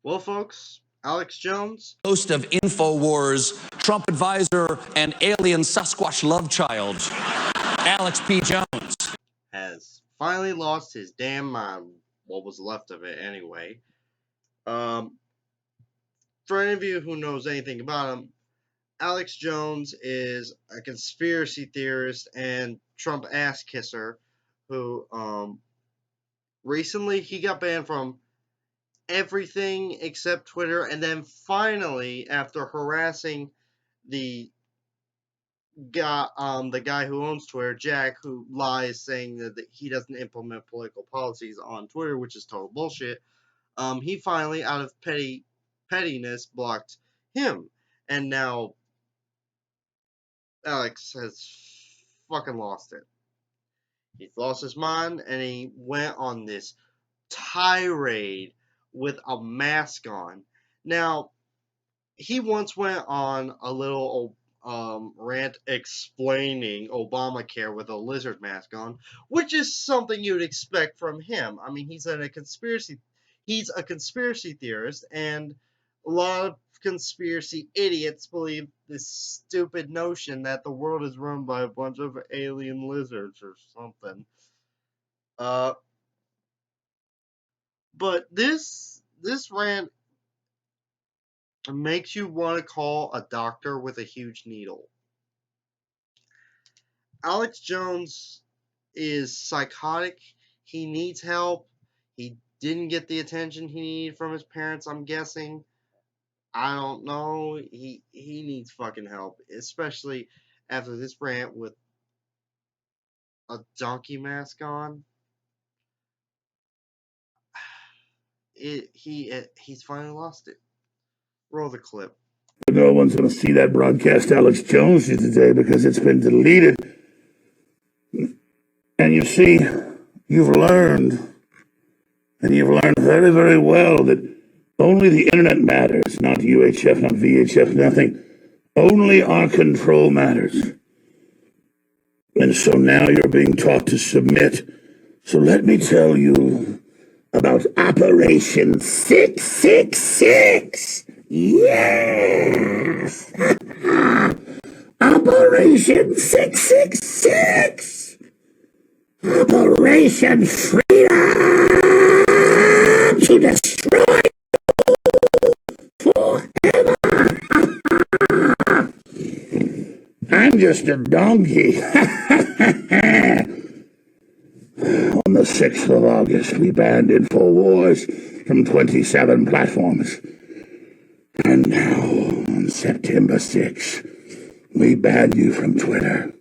Well, folks, Alex Jones Host of InfoWars, Trump advisor, and alien Sasquatch love child, Alex P. Jones. has finally lost his damn mind. What was left of it, anyway. Um, for any of you who knows anything about him, Alex Jones is a conspiracy theorist and Trump ass kisser who recently he got banned from everything except Twitter, and then finally, after harassing the guy who owns Twitter, Jack, who lies saying that he doesn't implement political policies on Twitter, which is total bullshit. He finally, out of pettiness, blocked him, and now Alex has fucking lost it. He's lost his mind, and he went on this tirade with a mask on. Now, he once went on a little rant explaining Obamacare with a lizard mask on, which is something you'd expect from him. I mean, he's a conspiracy theorist, and a lot of conspiracy idiots believe this stupid notion that the world is run by a bunch of alien lizards or something. But this rant makes you want to call a doctor with a huge needle. Alex Jones is psychotic. He needs help. He didn't get the attention he needed from his parents, I'm guessing. I don't know. He needs fucking help, especially after this rant with a donkey mask on. He's finally lost it. Roll the clip. No one's going to see that broadcast Alex Jones did today because it's been deleted. And you see, you've learned, and you've learned very, very well that only the internet matters, not UHF, not VHF, nothing. Only our control matters. And so now you're being taught to submit. So let me tell you about Operation 666. Yes! Operation 666! Operation Freedom to destroy forever! I'm just a donkey. On the 6th of August, we banned InfoWars from 27 platforms. And now, on September 6th, we banned you from Twitter.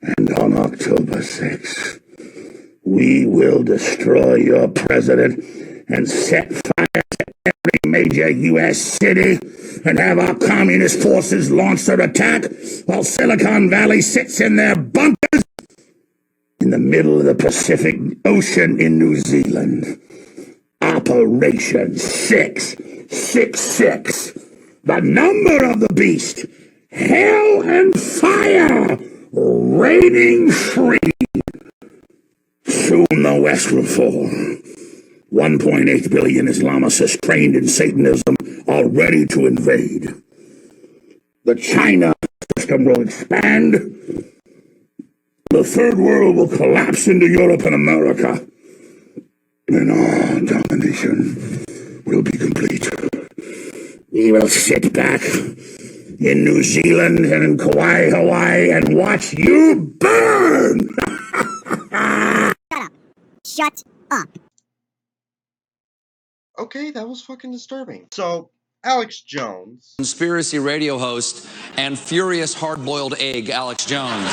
And on October 6th, we will destroy your president and set fire to every major U.S. city and have our communist forces launch their attack while Silicon Valley sits in their bunkers in the middle of the Pacific Ocean in New Zealand. Operation 666. The number of the beast. Hell and fire. Reigning free. Soon the West will fall. 1.8 billion Islamicists trained in Satanism are ready to invade. The China system will expand. The third world will collapse into Europe and America. And our domination will be complete. We will sit back in New Zealand and in Kauai, Hawaii, and watch you burn! Shut up. Okay, that was fucking disturbing. So, Alex Jones, Conspiracy radio host and furious hard-boiled egg, Alex Jones,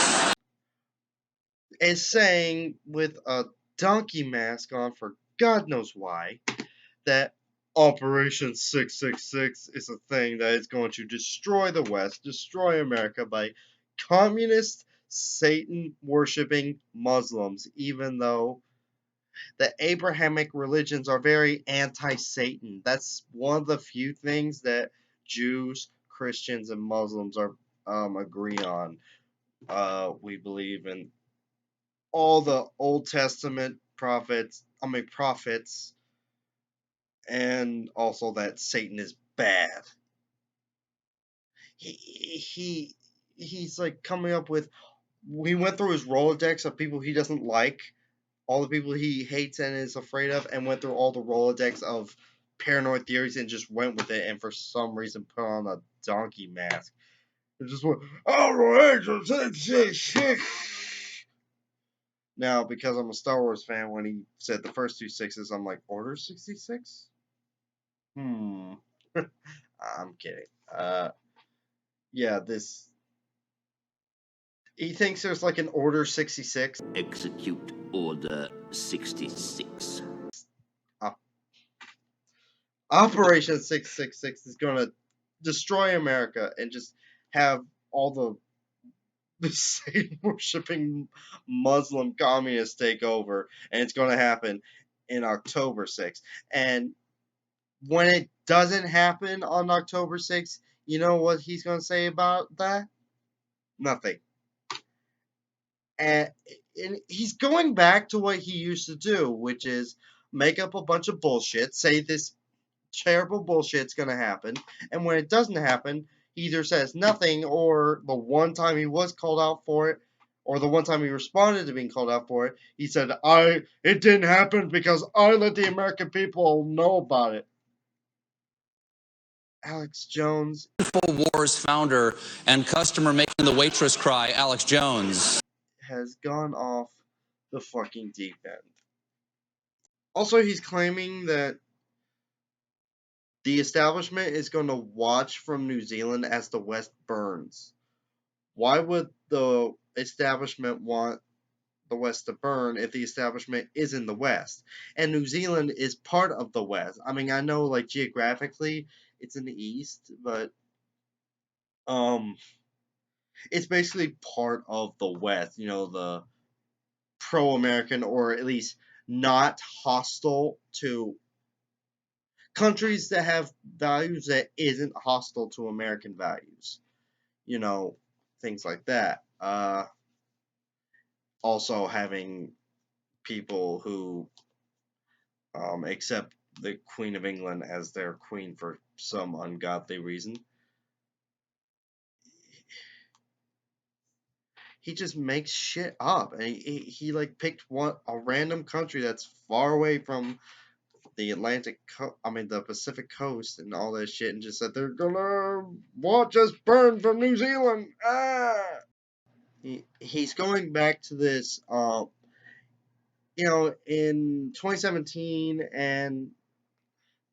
is saying with a donkey mask on for God knows why that Operation 666 is a thing that is going to destroy the West, destroy America by communist, Satan worshipping Muslims, even though the Abrahamic religions are very anti-Satan. That's one of the few things that Jews, Christians, and Muslims are agree on. We believe in all the Old Testament prophets, and also that Satan is bad. He's like coming up with. We went through his Rolodex of people he doesn't like, all the people he hates and is afraid of, and went through all the Rolodex of paranoid theories and just went with it, and for some reason put on a donkey mask. It just went, Operation 666. Now, because I'm a Star Wars fan, when he said the first two sixes, I'm like, Order 66? I'm kidding. Yeah, this. He thinks there's like an Order 66. Execute Order 66. Operation 666 is going to destroy America and just have all the Satan worshipping Muslim communists take over, and it's going to happen in October 6th. And when it doesn't happen on October 6th, you know what he's going to say about that? Nothing. And he's going back to what he used to do, which is make up a bunch of bullshit, say this terrible bullshit's going to happen, and when it doesn't happen, he either says nothing, or the one time he was called out for it, or the one time he responded to being called out for it, he said, it didn't happen because I let the American people know about it. Alex Jones. InfoWars founder and customer making the waitress cry, Alex Jones, has gone off the fucking deep end. Also, he's claiming that the establishment is going to watch from New Zealand as the West burns. Why would the establishment want the West to burn if the establishment is in the West? And New Zealand is part of the West. I mean, I know like geographically it's in the East, but it's basically part of the West, you know, the pro-American, or at least not hostile to countries that have values that isn't hostile to American values. You know, things like that. Also having people who accept the Queen of England as their queen for some ungodly reason. He just makes shit up, and he like picked a random country that's far away from the the Pacific coast and all that shit, and just said they're gonna watch us burn from New Zealand. He's going back to this, in 2017 and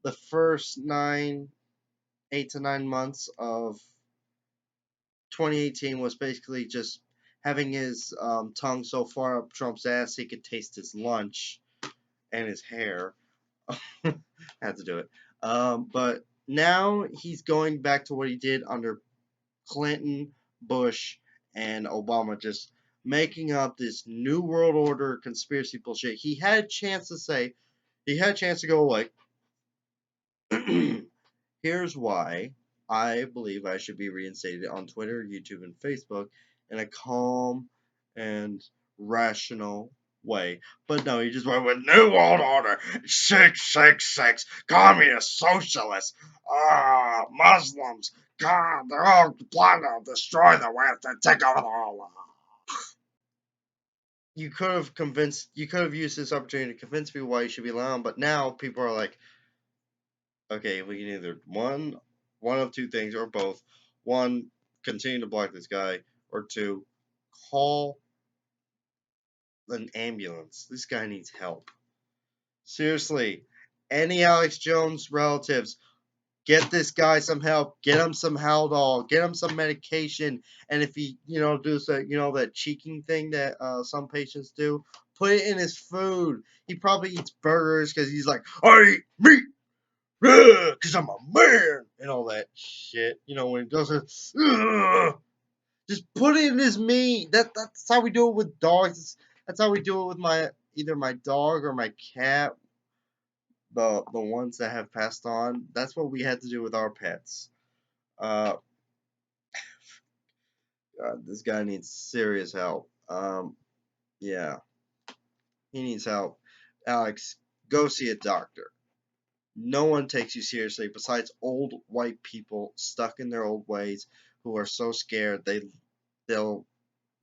the first 8 to 9 months of 2018 was basically just having his tongue so far up Trump's ass he could taste his lunch and his hair. Had to do it. But now he's going back to what he did under Clinton, Bush, and Obama, just making up this new world order conspiracy bullshit. He had a chance to go like, here's why I believe I should be reinstated on Twitter, YouTube, and Facebook in a calm and rational way. But no, he just went with New World Order 666, Communist, Socialists, Muslims, God, they're all planning to destroy the West and take over the whole. You could have used this opportunity to convince people why you should be allowed, but now people are like, okay, we can either one of two things, or both. One, continue to block this guy, or two, call an ambulance. This guy needs help. Seriously, any Alex Jones relatives, get this guy some help. Get him some Haldol. Get him some medication. And if he, does that, that cheeking thing that some patients do, put it in his food. He probably eats burgers because he's like, I eat meat. Because I'm a man, and all that shit. When he does it, just put it in his meat. That's how we do it with dogs. That's how we do it with either my dog or my cat. The ones that have passed on. That's what we had to do with our pets. God, this guy needs serious help. Yeah, he needs help. Alex, go see a doctor. No one takes you seriously besides old white people stuck in their old ways who are so scared they'll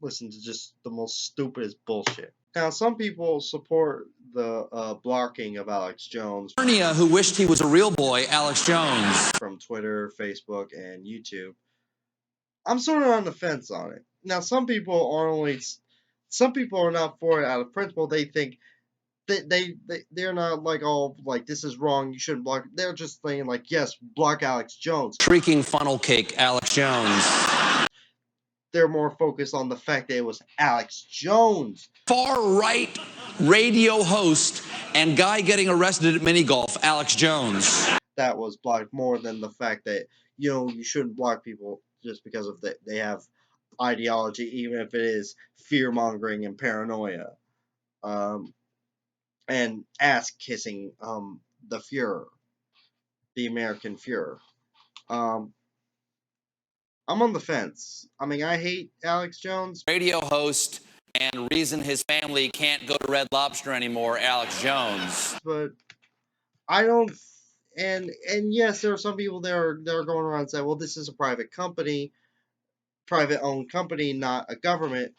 listen to just the most stupidest bullshit. Now, some people support the blocking of Alex Jones Narnia who wished he was a real boy, Alex Jones. from Twitter, Facebook, and YouTube. I'm sort of on the fence on it. Now, some people are not for it out of principle. They think they're not like, oh, like, this is wrong, you shouldn't block. They're just saying like, yes, block Alex Jones. Shrieking funnel cake, Alex Jones. They're more focused on the fact that it was Alex Jones. Far-right radio host and guy getting arrested at mini golf, Alex Jones. That was blocked more than the fact that, you shouldn't block people just because of they have ideology, even if it is fear-mongering and paranoia. And ass-kissing the Fuhrer, the American Fuhrer. I'm on the fence. I mean, I hate Alex Jones. Radio host and reason his family can't go to Red Lobster anymore, Alex Jones. But I don't. And yes, there are some people that are going around and say, well, this is a private company, private-owned company, not a government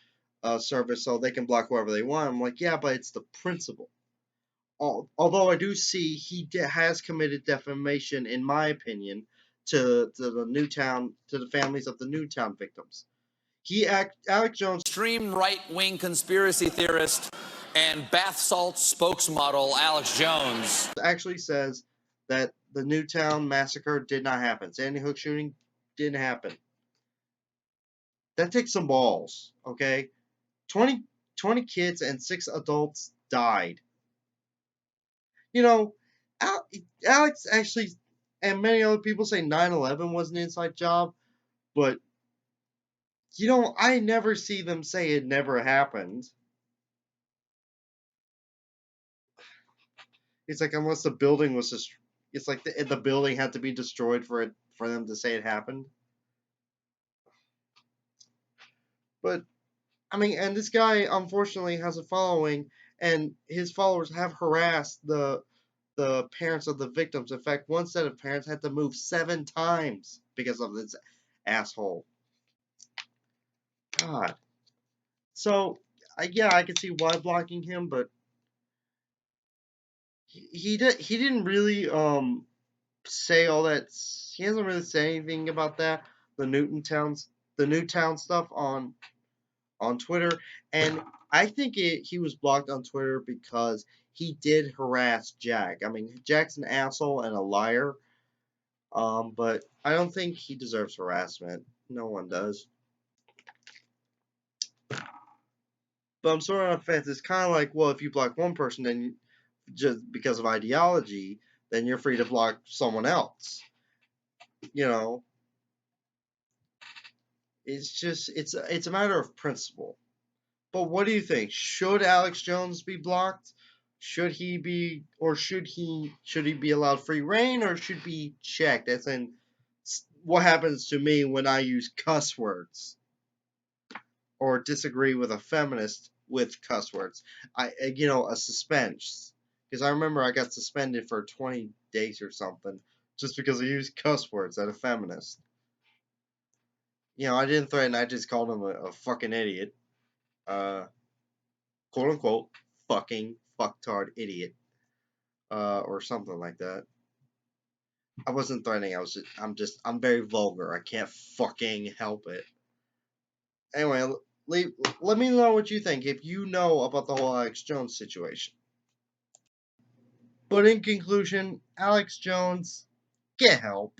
service, so they can block whoever they want. I'm like, yeah, but it's the principle. Although I do see he has committed defamation, in my opinion, to the families of the Newtown victims. Alex Jones, Extreme right-wing conspiracy theorist and bath salt spokesmodel Alex Jones actually says that the Newtown massacre did not happen. Sandy Hook shooting didn't happen. That takes some balls, okay? 20 kids and 6 adults died. Alex actually, and many other people say 9/11 was an inside job, but I never see them say it never happened. It's like, unless the building was just, it's like the building had to be destroyed for them to say it happened. But I mean, and this guy unfortunately has a following, and his followers have harassed the parents of the victims. In fact, one set of parents had to move 7 times because of this asshole. God. So, yeah, I can see why blocking him, but he didn't really say all that. He hasn't really said anything about that. The Newtown stuff on Twitter, and I think he was blocked on Twitter because he did harass Jack. I mean, Jack's an asshole and a liar, but I don't think he deserves harassment. No one does. But I'm sort of on the fence. It's kind of like, well, if you block one person, then just because of ideology, then you're free to block someone else. It's just it's a matter of principle. But what do you think? Should Alex Jones be blocked? Should he be allowed free reign, or should be checked? As in, what happens to me when I use cuss words or disagree with a feminist with cuss words? A suspense. Because I remember I got suspended for 20 days or something just because I used cuss words at a feminist. I didn't threaten. I just called him a fucking idiot. Quote unquote fucking fucktard idiot. Or something like that. I wasn't threatening. I'm very vulgar. I can't fucking help it. Anyway, let me know what you think if you know about the whole Alex Jones situation. But in conclusion, Alex Jones, get help.